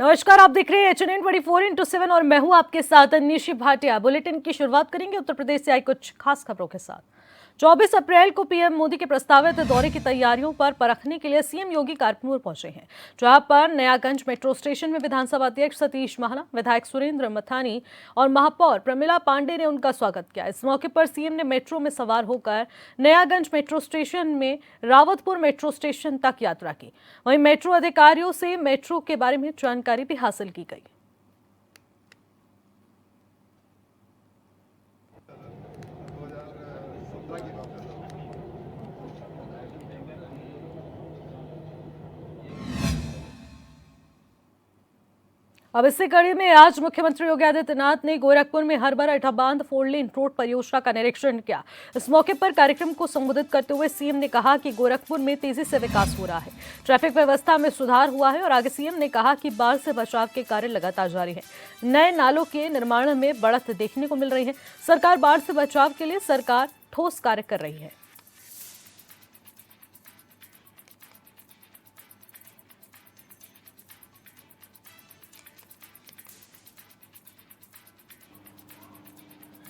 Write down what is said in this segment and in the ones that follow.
नमस्कार, आप देख रहे हैं HNN 24x7 और मैं हूं आपके साथ निशी भाटिया। बुलेटिन की शुरुआत करेंगे उत्तर प्रदेश से आई कुछ खास खबरों के साथ। 24 अप्रैल को पीएम मोदी के प्रस्तावित दौरे की तैयारियों पर परखने के लिए सीएम योगी कानपुर पहुंचे हैं, जहां पर नयागंज मेट्रो स्टेशन में विधानसभा अध्यक्ष सतीश महाना, विधायक सुरेंद्र मथानी और महापौर प्रमिला पांडे ने उनका स्वागत किया। इस मौके पर सीएम ने मेट्रो में सवार होकर नयागंज मेट्रो स्टेशन में रावतपुर मेट्रो स्टेशन तक यात्रा की। वहीं मेट्रो अधिकारियों से मेट्रो के बारे में जानकारी भी हासिल की गई। अब इसी कड़ी में आज मुख्यमंत्री योगी आदित्यनाथ ने गोरखपुर में हरबर अठाबांध 4 लेन रोड परियोजना का निरीक्षण किया। इस मौके पर कार्यक्रम को संबोधित करते हुए सीएम ने कहा कि गोरखपुर में तेजी से विकास हो रहा है, ट्रैफिक व्यवस्था में सुधार हुआ है और आगे सीएम ने कहा कि बाढ़ से बचाव के कार्य लगातार जारी है। नए नालों के निर्माण में बढ़त देखने को मिल रही है। सरकार बाढ़ से बचाव के लिए ठोस कार्य कर रही है।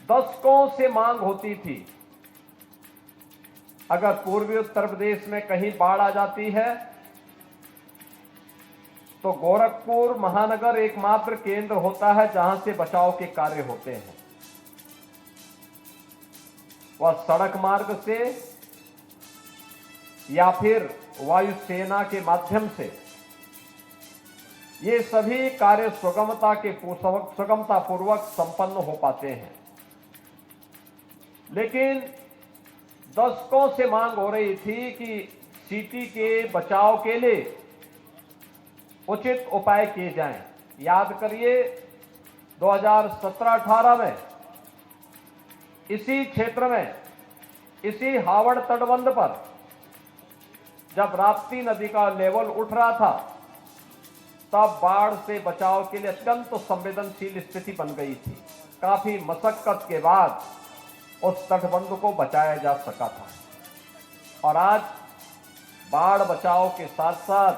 दशकों से मांग होती थी, अगर पूर्वी उत्तर प्रदेश में कहीं बाढ़ आ जाती है तो गोरखपुर महानगर एकमात्र केंद्र होता है जहां से बचाव के कार्य होते हैं। वह सड़क मार्ग से या फिर वायुसेना के माध्यम से ये सभी कार्य सुगमतापूर्वक संपन्न हो पाते हैं। लेकिन दशकों से मांग हो रही थी कि सिटी के बचाव के लिए उचित उपाय किए जाएं। याद करिए 2017-18 में इसी क्षेत्र में, इसी हावड़ तटबंध पर जब राप्ती नदी का लेवल उठ रहा था, तब बाढ़ से बचाव के लिए अत्यंत संवेदनशील स्थिति बन गई थी। काफी मशक्कत के बाद उस तटबंध को बचाया जा सका था। और आज बाढ़ बचाव के साथ साथ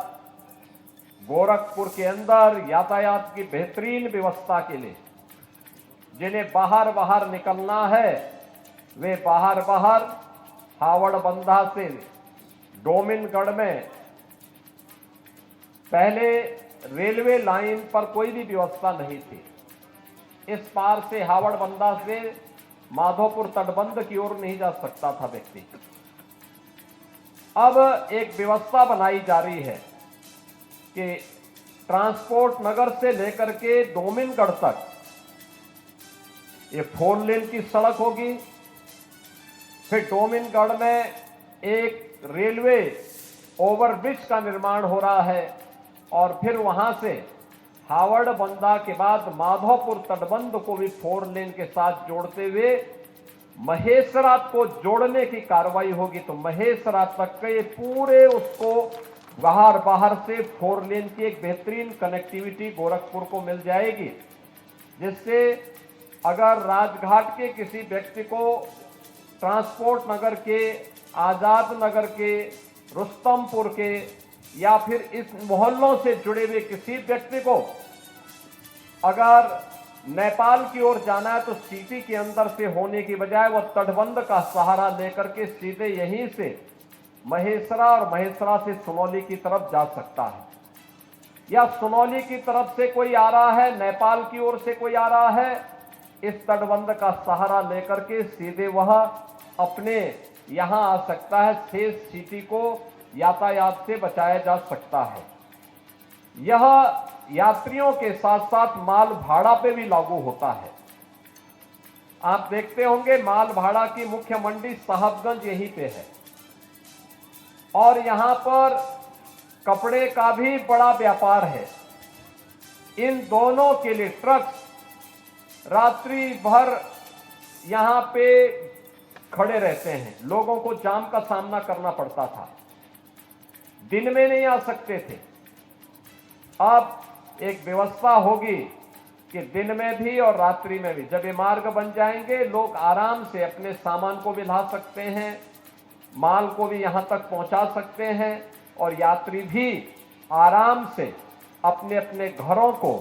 गोरखपुर के अंदर यातायात की बेहतरीन व्यवस्था के लिए जिन्हें बाहर निकलना है वे बाहर हावड़ बंधा से डोमिनगढ़ में पहले रेलवे लाइन पर कोई भी व्यवस्था नहीं थी। इस पार से हावड़ बंधा से माधोपुर तटबंध की ओर नहीं जा सकता था व्यक्ति। अब एक व्यवस्था बनाई जा रही है कि ट्रांसपोर्ट नगर से लेकर के डोमिनगढ़ तक ये 4 लेन की सड़क होगी। फिर डोमिनगढ़ में एक रेलवे ओवरब्रिज का निर्माण हो रहा है और फिर वहां से हावड़ बंधा के बाद माधोपुर तटबंध को भी 4 लेन के साथ जोड़ते हुए महेसरा को जोड़ने की कार्रवाई होगी। तो महेसरा तक के पूरे उसको बाहर से 4 लेन की एक बेहतरीन कनेक्टिविटी गोरखपुर को मिल जाएगी, जिससे अगर राजघाट के किसी व्यक्ति को ट्रांसपोर्ट नगर के, आजाद नगर के, रुस्तमपुर के या फिर इस मोहल्लों से जुड़े हुए किसी व्यक्ति को अगर नेपाल की ओर जाना है तो सिटी के अंदर से होने की बजाय वह तटबंध का सहारा लेकर के सीधे यहीं से महेसरा और महेसरा से सुनौली की तरफ जा सकता है। या सुनौली की तरफ से कोई आ रहा है, नेपाल की ओर से कोई आ रहा है, इस तटबंध का सहारा लेकर के सीधे वह अपने यहां आ सकता है। शेष सिटी को यातायात से बचाया जा सकता है। यह यात्रियों के साथ साथ माल भाड़ा पे भी लागू होता है। आप देखते होंगे माल भाड़ा की मुख्य मंडी साहबगंज यहीं पे है और यहां पर कपड़े का भी बड़ा व्यापार है। इन दोनों के लिए ट्रक्स रात्रि भर यहां पे खड़े रहते हैं। लोगों को जाम का सामना करना पड़ता था, दिन में नहीं आ सकते थे। अब एक व्यवस्था होगी कि दिन में भी और रात्रि में भी, जब ये मार्ग बन जाएंगे, लोग आराम से अपने सामान को भी ला सकते हैं, माल को भी यहां तक पहुंचा सकते हैं और यात्री भी आराम से अपने अपने घरों को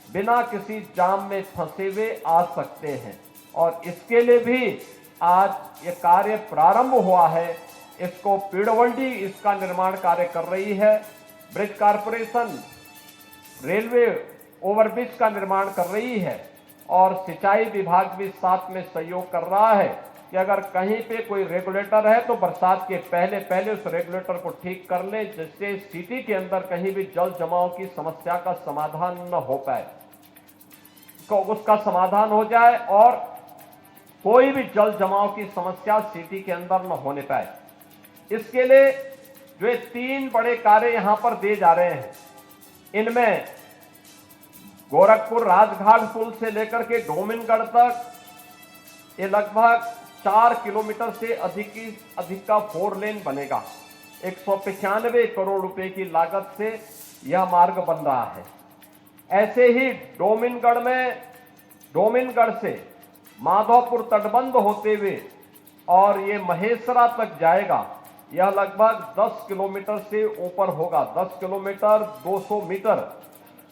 बिना किसी जाम में फंसे हुए आ सकते हैं। और इसके लिए भी आज ये कार्य प्रारंभ हुआ है। इसको पीडब्ल्यूडी इसका निर्माण कार्य कर रही है, ब्रिज कारपोरेशन रेलवे ओवरब्रिज का निर्माण कर रही है और सिंचाई विभाग भी साथ में सहयोग कर रहा है कि अगर कहीं पे कोई रेगुलेटर है तो बरसात के पहले पहले उस रेगुलेटर को ठीक कर ले, जिससे सिटी के अंदर कहीं भी जल जमाव की समस्या का समाधान न हो पाए, तो उसका समाधान हो जाए और कोई भी जल जमाव की समस्या सिटी के अंदर न होने पाए। इसके लिए जो ये 3 बड़े कार्य यहां पर दिए जा रहे हैं, इनमें गोरखपुर राजघाट पुल से लेकर के डोमिनगढ़ तक ये लगभग 4 किलोमीटर से अधिक का 4 लेन बनेगा। 195 करोड़ रुपए की लागत से यह मार्ग बन रहा है। ऐसे ही डोमिनगढ़ से माधोपुर तटबंध होते हुए और ये महेसरा तक जाएगा। यह लगभग 10 किलोमीटर से ऊपर होगा, 10 किलोमीटर 200 मीटर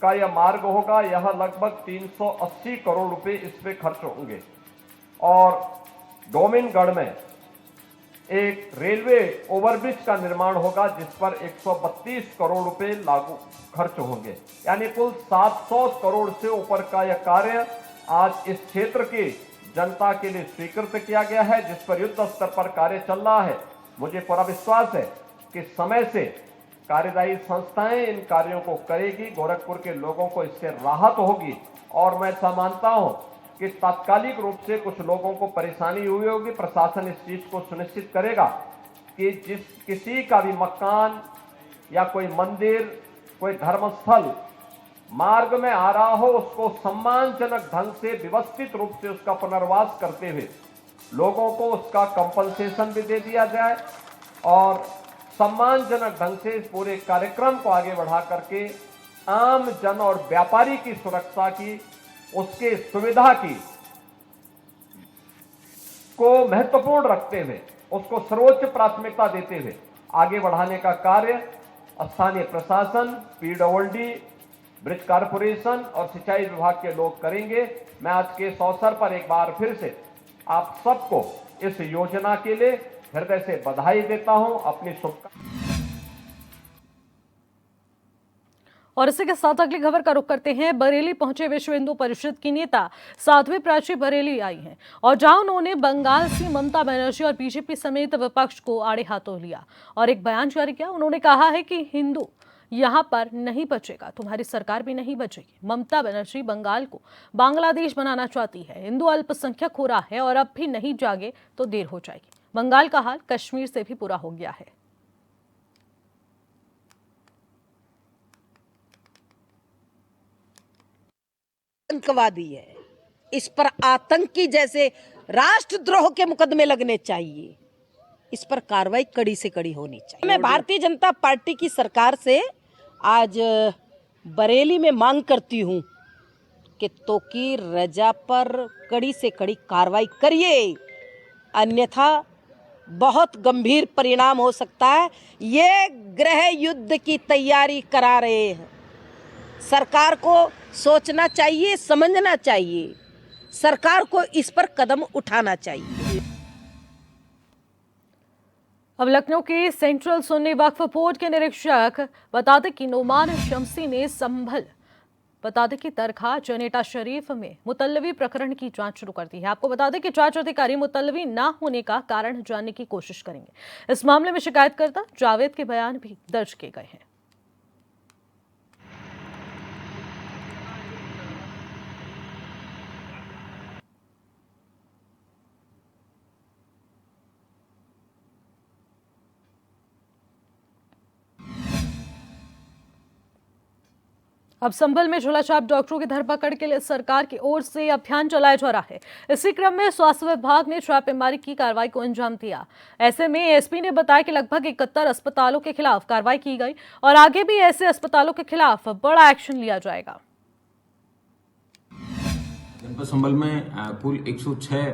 का यह मार्ग होगा। यह लगभग 380 करोड़ रुपए इस पे खर्च होंगे। और डोमिनगढ़ में एक रेलवे ओवरब्रिज का निर्माण होगा जिस पर 132 करोड़ रुपए लागू खर्च होंगे। यानी कुल 700 करोड़ से ऊपर का यह कार्य आज इस क्षेत्र की जनता के लिए स्वीकृत किया गया है, जिस पर युद्ध स्तर पर कार्य चल रहा है। मुझे पूरा विश्वास है कि समय से कार्यदायी संस्थाएं इन कार्यों को करेगी, गोरखपुर के लोगों को इससे राहत होगी। और मैं ऐसा मानता हूं कि तात्कालिक रूप से कुछ लोगों को परेशानी हुई होगी, प्रशासन इस चीज को सुनिश्चित करेगा कि किसी का भी मकान या कोई मंदिर, कोई धर्मस्थल मार्ग में आ रहा हो, उसको सम्मानजनक ढंग से व्यवस्थित रूप से उसका पुनर्वास करते हुए लोगों को उसका कंपनसेशन भी दे दिया जाए और सम्मानजनक ढंग से इस पूरे कार्यक्रम को आगे बढ़ा करके आम जन और व्यापारी की सुरक्षा की, उसके सुविधा की को महत्वपूर्ण रखते हुए, उसको सर्वोच्च प्राथमिकता देते हुए आगे बढ़ाने का कार्य स्थानीय प्रशासन, पीडब्ल्यूडी, ब्रिज कारपोरेशन और सिंचाई विभाग के लोग करेंगे। मैं आज के इस अवसर पर एक बार फिर से आप सबको इस योजना के लिए हृदय से बधाई देता हूं, अपनी शुभकामनाएं। और इसी के साथ अगली खबर का रुख करते हैं। बरेली पहुंचे विश्व हिंदू परिषद की नेता साध्वी प्राची बरेली आई हैं और जहां उन्होंने बंगाल से ममता बनर्जी और बीजेपी समेत विपक्ष को आड़े हाथों लिया और एक बयान जारी किया। उन्होंने कहा है कि हिंदू यहां पर नहीं बचेगा, तुम्हारी सरकार भी नहीं बचेगी। ममता बनर्जी बंगाल को बांग्लादेश बनाना चाहती है। हिंदू अल्पसंख्यक हो रहा है और अब भी नहीं जागे तो देर हो जाएगी। बंगाल का हाल कश्मीर से भी बुरा हो गया है। आतंकवादी है, इस पर आतंकी जैसे राष्ट्रद्रोह के मुकदमे लगने चाहिए। इस पर कार्रवाई कड़ी से कड़ी होनी चाहिए। मैं भारतीय जनता पार्टी की सरकार से आज बरेली में मांग करती हूं कि तोकी रजा पर कड़ी से कड़ी कार्रवाई करिए, अन्यथा बहुत गंभीर परिणाम हो सकता है। ये गृह युद्ध की तैयारी करा रहे हैं। सरकार को सोचना चाहिए, समझना चाहिए, सरकार को इस पर कदम उठाना चाहिए। अब लखनऊ के सेंट्रल सुन्नी वक्फ बोर्ड के निरीक्षक बताते कि नोमान शमसी ने संभल बताते कि तरखा जनेटा शरीफ में मुतल्लवी प्रकरण की जांच शुरू कर दी है। आपको बता दें कि जांच अधिकारी मुतल्लवी ना होने का कारण जानने की कोशिश करेंगे। इस मामले में शिकायतकर्ता जावेद के बयान भी दर्ज किए गए हैं। अब संभल में झोलाछाप डॉक्टरों की धरपकड़ के लिए सरकार की ओर से अभियान चलाया जा रहा है। इसी क्रम में स्वास्थ्य विभाग ने छापेमारी की कार्रवाई को अंजाम दिया। ऐसे में एसपी ने बताया कि लगभग 71 अस्पतालों के खिलाफ कार्रवाई की गई और आगे भी ऐसे अस्पतालों के खिलाफ बड़ा एक्शन लिया जाएगा। जनपद संभल में कुल 106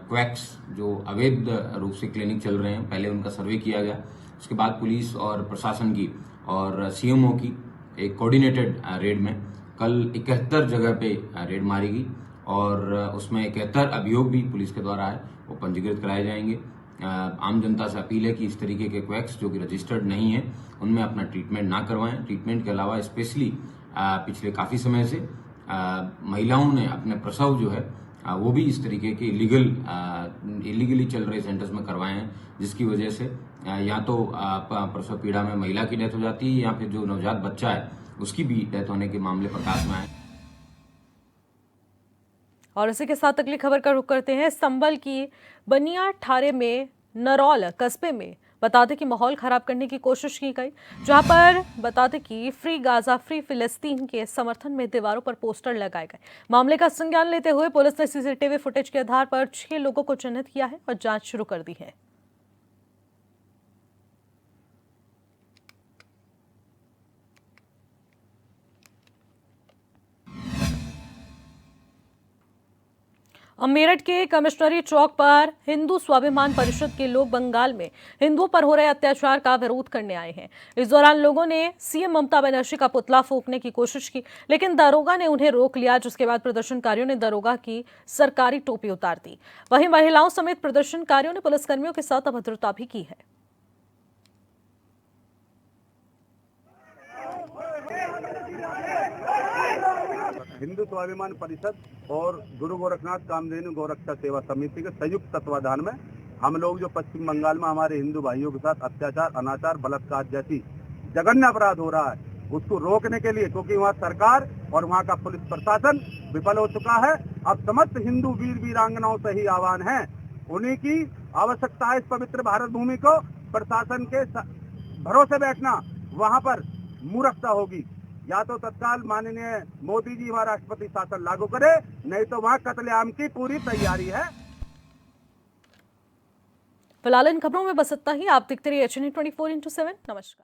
क्वैक्स जो अवैध रूप से क्लिनिक चल रहे हैं, पहले उनका सर्वे किया गया। उसके बाद पुलिस और प्रशासन की और सीएमओ की एक कोऑर्डिनेटेड रेड में कल 71 जगह पे रेड मारी गई और उसमें 71 अभियोग भी पुलिस के द्वारा है वो पंजीकृत कराए जाएंगे। आम जनता से अपील है कि इस तरीके के क्वैक्स जो कि रजिस्टर्ड नहीं है उनमें अपना ट्रीटमेंट ना करवाएं। ट्रीटमेंट के अलावा स्पेशली पिछले काफी समय से महिलाओं ने अपने प्रसव जो है वो भी इस तरीके के इलीगली चल रहे सेंटर्स में करवाए हैं, जिसकी वजह से या तो प्रसव पीड़ा में महिला की डेथ हो जाती है या फिर जो नवजात बच्चा है उसकी भी डेथ होने के मामले प्रकाश में आए। और इसी के साथ अगली खबर का रुख करते हैं। संभल की बनिया ठारे में नरौल कस्बे में बता दें कि माहौल खराब करने की कोशिश की गई, जहां पर बता दें कि फ्री गाजा फ्री फिलिस्तीन के समर्थन में दीवारों पर पोस्टर लगाए गए। मामले का संज्ञान लेते हुए पुलिस ने सीसीटीवी फुटेज के आधार पर 6 लोगों को चिन्हित किया है और जांच शुरू कर दी है। मेरठ के कमिश्नरी चौक पर हिंदू स्वाभिमान परिषद के लोग बंगाल में हिंदुओं पर हो रहे अत्याचार का विरोध करने आए हैं। इस दौरान लोगों ने सीएम ममता बनर्जी का पुतला फूंकने की कोशिश की, लेकिन दरोगा ने उन्हें रोक लिया, जिसके बाद प्रदर्शनकारियों ने दरोगा की सरकारी टोपी उतार दी। वहीं महिलाओं समेत प्रदर्शनकारियों ने पुलिसकर्मियों के साथ अभद्रता भी की है। हिंदू स्वाभिमान परिषद और गुरु गोरखनाथ कामधेनु गौरक्षा सेवा समिति के संयुक्त तत्वाधान में हम लोग जो पश्चिम बंगाल में हमारे हिंदू भाइयों के साथ अत्याचार, अनाचार, बलात्कार जैसी जघन्य अपराध हो रहा है उसको रोकने के लिए, क्योंकि वहाँ सरकार और वहाँ का पुलिस प्रशासन विफल हो चुका है। अब समस्त हिंदू वीर वीरांगनाओं से ही आह्वान है, उन्हीं की आवश्यकता है इस पवित्र भारत भूमि को। प्रशासन के भरोसे बैठना वहाँ पर मूर्खता होगी। या तो तत्काल माननीय मोदी जी वहाँ राष्ट्रपति शासन लागू करे, नहीं तो वहाँ कत्लेआम की पूरी तैयारी है। फिलहाल इन खबरों में बस इतना ही। आप देखते रहिए HN24/7। नमस्कार।